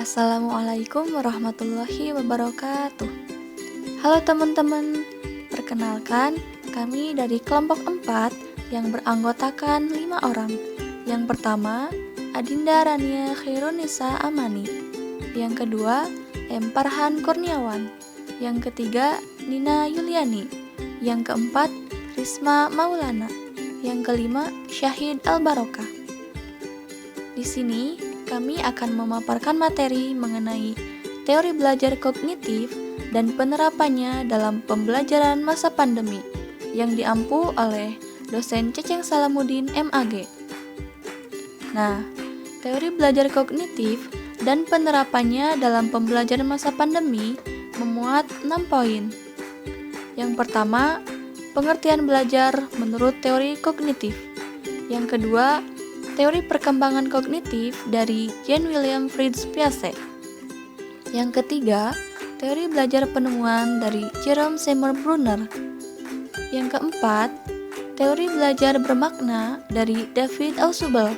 Assalamualaikum warahmatullahi wabarakatuh. Halo teman-teman, perkenalkan kami dari kelompok 4 yang beranggotakan 5 orang. Yang pertama, Adinda Rania Khairunisa Amani. Yang kedua, M. Farhan Kurniawan. Yang ketiga, Nina Yuliani. Yang keempat, Risma Maulana. Yang kelima, Syahid Al-Barokah. Di sini kami akan memaparkan materi mengenai teori belajar kognitif dan penerapannya dalam pembelajaran masa pandemi yang diampu oleh dosen Ceceng Salamuddin MAG. Nah, teori belajar kognitif dan penerapannya dalam pembelajaran masa pandemi memuat 6 poin. Yang pertama, pengertian belajar menurut teori kognitif. Yang kedua, teori perkembangan kognitif dari Jean William Fritz Piaget. Yang ketiga, teori belajar penemuan dari Jerome Seymour Brunner. Yang keempat, teori belajar bermakna dari David Ausubel.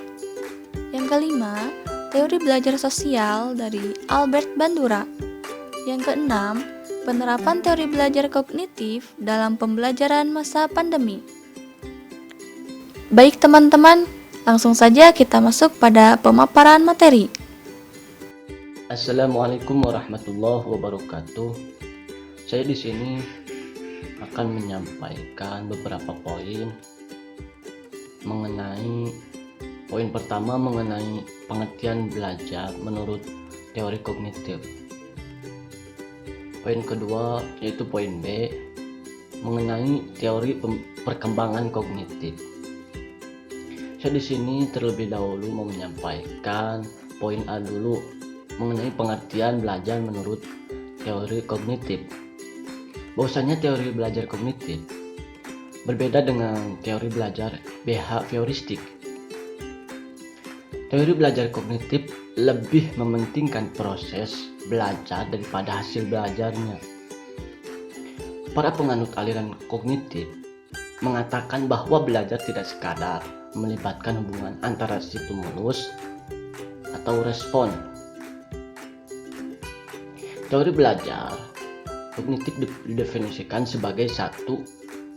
Yang kelima, teori belajar sosial dari Albert Bandura. Yang keenam, penerapan teori belajar kognitif dalam pembelajaran masa pandemi. Baik teman-teman, langsung saja kita masuk pada pemaparan materi. Assalamualaikum warahmatullahi wabarakatuh. Saya di sini akan menyampaikan beberapa poin mengenai poin pertama mengenai pengertian belajar menurut teori kognitif. Poin kedua yaitu poin B mengenai teori perkembangan kognitif. Saya di sini terlebih dahulu mau menyampaikan poin A dulu mengenai pengertian belajar menurut teori kognitif. Bahwasanya teori belajar kognitif berbeda dengan teori belajar behavioristik. Teori belajar kognitif lebih mementingkan proses belajar daripada hasil belajarnya. Para penganut aliran kognitif mengatakan bahwa belajar tidak sekadar melibatkan hubungan antara stimulus atau respon. Teori belajar kognitif didefinisikan sebagai satu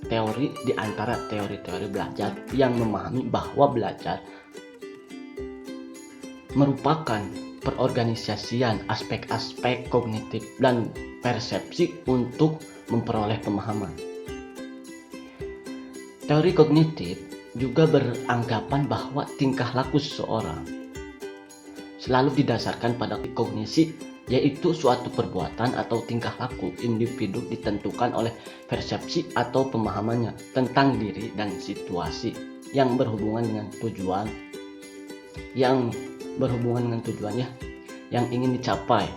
teori di antara teori-teori belajar yang memahami bahwa belajar merupakan perorganisasian aspek-aspek kognitif dan persepsi untuk memperoleh pemahaman. Teori kognitif juga beranggapan bahwa tingkah laku seseorang selalu didasarkan pada kognisi, yaitu suatu perbuatan atau tingkah laku individu ditentukan oleh persepsi atau pemahamannya tentang diri dan situasi yang berhubungan dengan tujuannya yang ingin dicapai.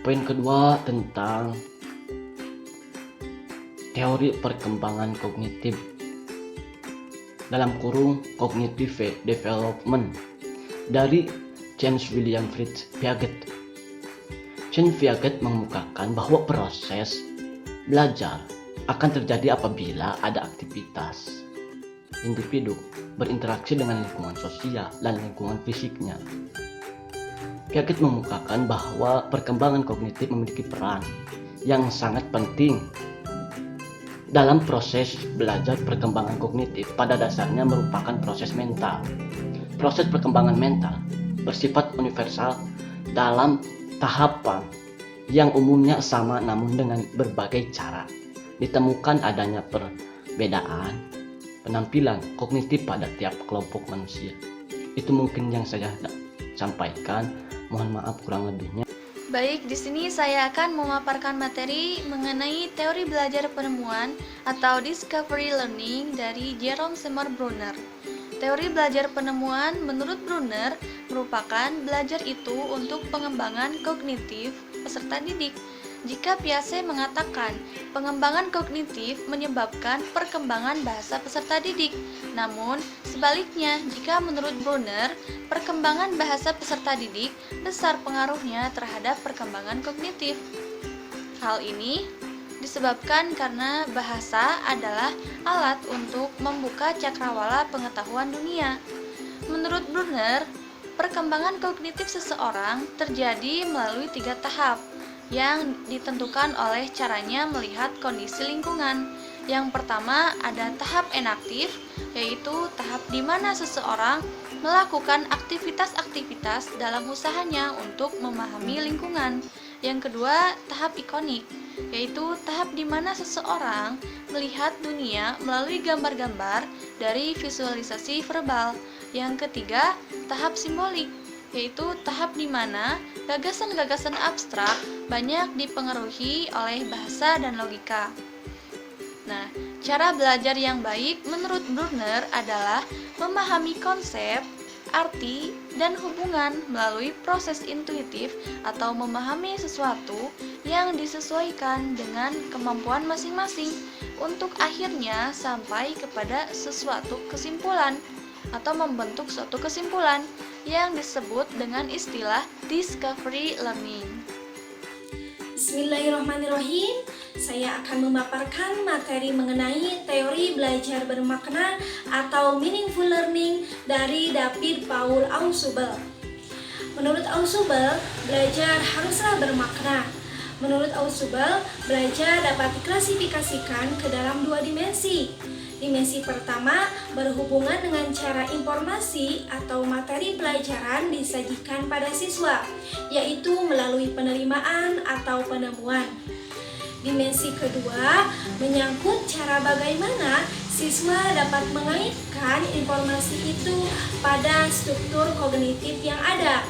Poin kedua tentang teori perkembangan kognitif dalam kurung cognitive development dari James William Fritz Piaget. Jean Piaget mengemukakan bahwa proses belajar akan terjadi apabila ada aktivitas individu berinteraksi dengan lingkungan sosial dan lingkungan fisiknya. Piaget mengemukakan bahwa perkembangan kognitif memiliki peran yang sangat penting dalam proses belajar. Perkembangan kognitif pada dasarnya merupakan proses mental. Proses perkembangan mental bersifat universal dalam tahapan yang umumnya sama namun dengan berbagai cara. Ditemukan adanya perbedaan penampilan kognitif pada tiap kelompok manusia. Itu mungkin yang saya sampaikan. Mohon maaf kurang lebihnya. Baik, di sini saya akan memaparkan materi mengenai teori belajar penemuan atau discovery learning dari Jerome Seymour Brunner. Teori belajar penemuan menurut Brunner merupakan belajar itu untuk pengembangan kognitif peserta didik. Jika Piaget mengatakan pengembangan kognitif menyebabkan perkembangan bahasa peserta didik. Namun, sebaliknya, jika menurut Brunner, perkembangan bahasa peserta didik besar pengaruhnya terhadap perkembangan kognitif. Hal ini disebabkan karena bahasa adalah alat untuk membuka cakrawala pengetahuan dunia. Menurut Brunner, perkembangan kognitif seseorang terjadi melalui 3 tahap yang ditentukan oleh caranya melihat kondisi lingkungan. Yang pertama ada tahap enaktif, yaitu tahap di mana seseorang melakukan aktivitas-aktivitas dalam usahanya untuk memahami lingkungan. Yang kedua, tahap ikonik, yaitu tahap di mana seseorang melihat dunia melalui gambar-gambar dari visualisasi verbal. Yang ketiga, tahap simbolik, yaitu tahap di mana gagasan-gagasan abstrak banyak dipengaruhi oleh bahasa dan logika. Nah, cara belajar yang baik menurut Brunner adalah memahami konsep, arti, dan hubungan melalui proses intuitif atau memahami sesuatu yang disesuaikan dengan kemampuan masing-masing untuk akhirnya sampai kepada sesuatu kesimpulan atau membentuk suatu kesimpulan yang disebut dengan istilah discovery learning. Bismillahirrahmanirrahim. Saya akan memaparkan materi mengenai teori belajar bermakna atau meaningful learning dari David Paul Ausubel. Menurut Ausubel, belajar haruslah bermakna. Menurut Ausubel, belajar dapat diklasifikasikan ke dalam 2 dimensi. Dimensi pertama berhubungan dengan cara informasi atau materi pelajaran disajikan pada siswa, yaitu melalui penerimaan atau penemuan. Dimensi kedua menyangkut cara bagaimana siswa dapat mengaitkan informasi itu pada struktur kognitif yang ada.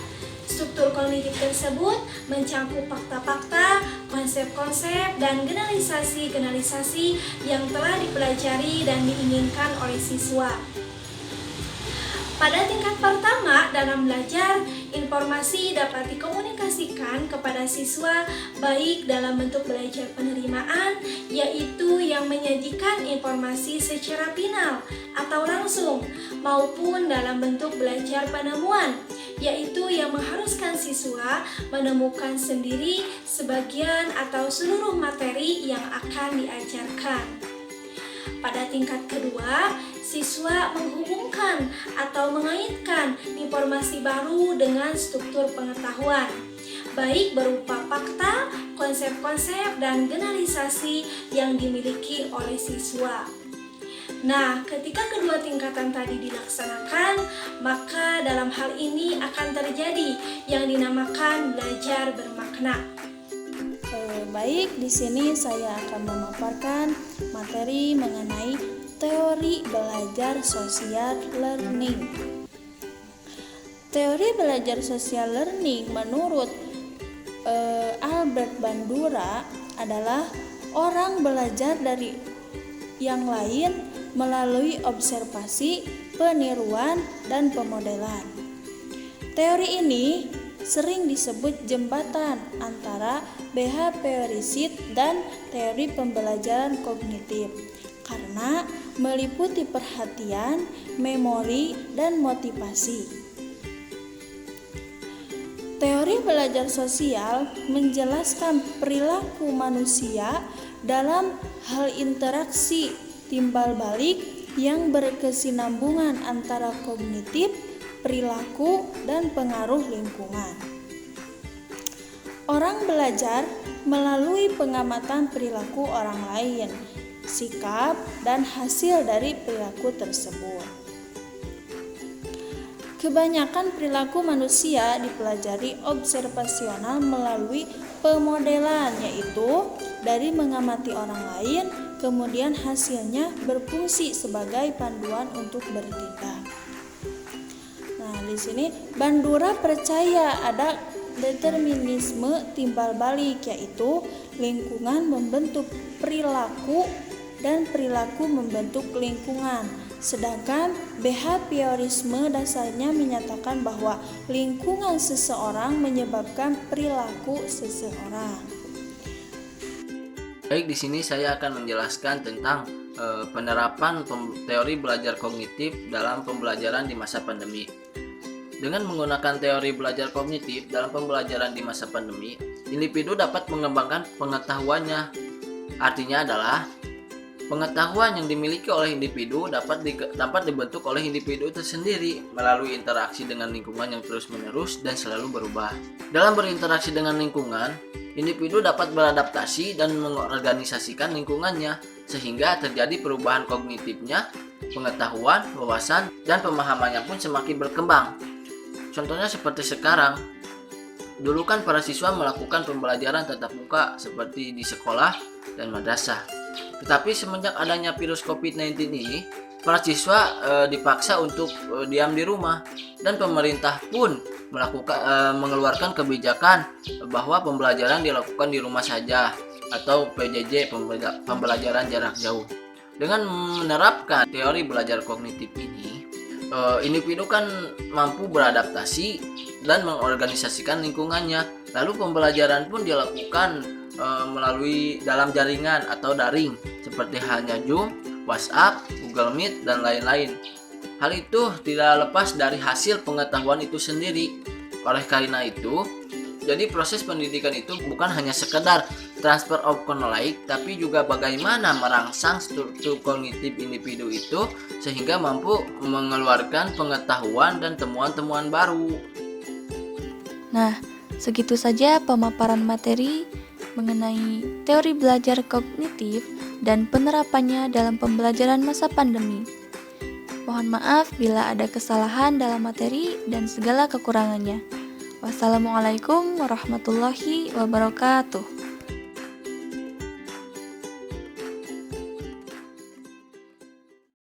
Struktur kognitif tersebut mencakup fakta-fakta, konsep-konsep, dan generalisasi-generalisasi yang telah dipelajari dan diinginkan oleh siswa. Pada tingkat pertama dalam belajar, informasi dapat dikomunikasikan kepada siswa baik dalam bentuk belajar penerimaan, yaitu yang menyajikan informasi secara final atau langsung, maupun dalam bentuk belajar penemuan, yaitu yang mengharuskan siswa menemukan sendiri sebagian atau seluruh materi yang akan diajarkan. Pada tingkat kedua, siswa menghubungkan atau mengaitkan informasi baru dengan struktur pengetahuan, baik berupa fakta, konsep-konsep, dan generalisasi yang dimiliki oleh siswa. Nah, ketika kedua tingkatan tadi dilaksanakan, maka dalam hal ini akan terjadi yang dinamakan belajar bermakna. Baik, di sini saya akan memaparkan materi mengenai teori belajar sosial learning. Teori belajar sosial learning menurut Albert Bandura adalah orang belajar dari yang lain melalui observasi, peniruan, dan pemodelan. Teori ini sering disebut jembatan antara behavioristik dan teori pembelajaran kognitif karena meliputi perhatian, memori, dan motivasi. Teori belajar sosial menjelaskan perilaku manusia dalam hal interaksi timbal balik yang berkesinambungan antara kognitif, perilaku, dan pengaruh lingkungan. Orang belajar melalui pengamatan perilaku orang lain, sikap, dan hasil dari perilaku tersebut. Kebanyakan perilaku manusia dipelajari observasional melalui pemodelan, yaitu dari mengamati orang lain, kemudian hasilnya berfungsi sebagai panduan untuk bertindak. Nah, di sini Bandura percaya ada determinisme timbal balik, yaitu lingkungan membentuk perilaku dan perilaku membentuk lingkungan. Sedangkan behaviorisme dasarnya menyatakan bahwa lingkungan seseorang menyebabkan perilaku seseorang. Baik, di sini saya akan menjelaskan tentang penerapan teori belajar kognitif dalam pembelajaran di masa pandemi. Dengan menggunakan teori belajar kognitif dalam pembelajaran di masa pandemi, individu dapat mengembangkan pengetahuannya. Artinya adalah Pengetahuan yang dimiliki oleh individu dapat dibentuk oleh individu itu sendiri melalui interaksi dengan lingkungan yang terus-menerus dan selalu berubah. Dalam berinteraksi dengan lingkungan, individu dapat beradaptasi dan mengorganisasikan lingkungannya sehingga terjadi perubahan kognitifnya, pengetahuan, wawasan, dan pemahamannya pun semakin berkembang. Contohnya seperti sekarang. Dulu kan para siswa melakukan pembelajaran tatap muka seperti di sekolah dan madrasah. Tetapi semenjak adanya virus COVID-19 ini, para siswa dipaksa untuk diam di rumah dan pemerintah pun mengeluarkan kebijakan bahwa pembelajaran dilakukan di rumah saja atau PJJ, pembelajaran jarak jauh. Dengan menerapkan teori belajar kognitif ini, individu kan mampu beradaptasi dan mengorganisasikan lingkungannya. Lalu pembelajaran pun dilakukan melalui dalam jaringan atau daring seperti halnya Zoom, WhatsApp, Google Meet, dan lain-lain. Hal itu tidak lepas dari hasil pengetahuan itu sendiri. Oleh karena itu, jadi proses pendidikan itu bukan hanya sekedar transfer of knowledge, tapi juga bagaimana merangsang struktur kognitif individu itu sehingga mampu mengeluarkan pengetahuan dan temuan-temuan baru. Nah, segitu saja pemaparan materi mengenai teori belajar kognitif dan penerapannya dalam pembelajaran masa pandemi. Mohon maaf bila ada kesalahan dalam materi dan segala kekurangannya. Wassalamualaikum warahmatullahi wabarakatuh.